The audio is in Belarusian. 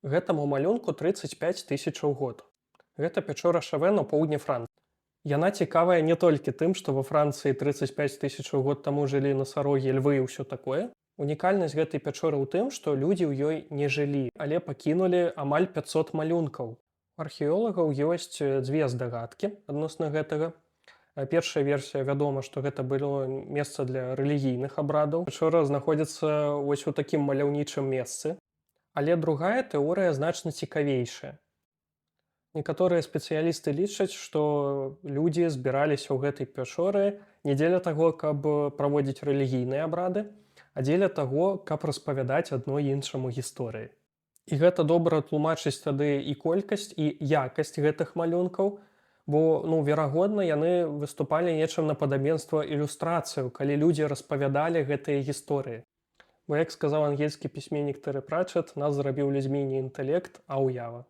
Гэтаму малюнку 35 тысячаў год. Гэта пячора Шаве на поўдні Францыі. Яна цікавая не толькі тым, што ва Францыі 35 тысячаў год таму жылі насарогі, львы і ўсё такое. Унікальнасць гэтай пячоры ў тым, што людзі ў ёй не жылі, але пакінулі амаль 500 малюнкаў. У археолагаў ёсць дзве здагадкі адносна гэтага. Першая версія вядома, што гэта было месца для рэлігійных абрадаў. Пячора знаходзіцца вось у такім маляўнічым месцы. Але другая тэорыя значна цікавейшая. Некаторыя спецыялісты лічаць, што людзі збіраліся ў гэтай пячоры не дзеля таго, каб праводзіць рэлігійныя абрады, а дзеля таго, каб распавядаць адно іншаму гісторыі. І гэта добра тлумачыць тады і колькасць, і якасць гэтых малюнкаў, бо, верагодна, яны выступалі нечым на падабенства ілюстрацыю, калі людзі распавядалі гэтыя гісторыі. Бо, як сказаў ангельскі пісьменнік Тэры Пратчэт, нас зрабіў людзьмі не інтэлект, а ўява.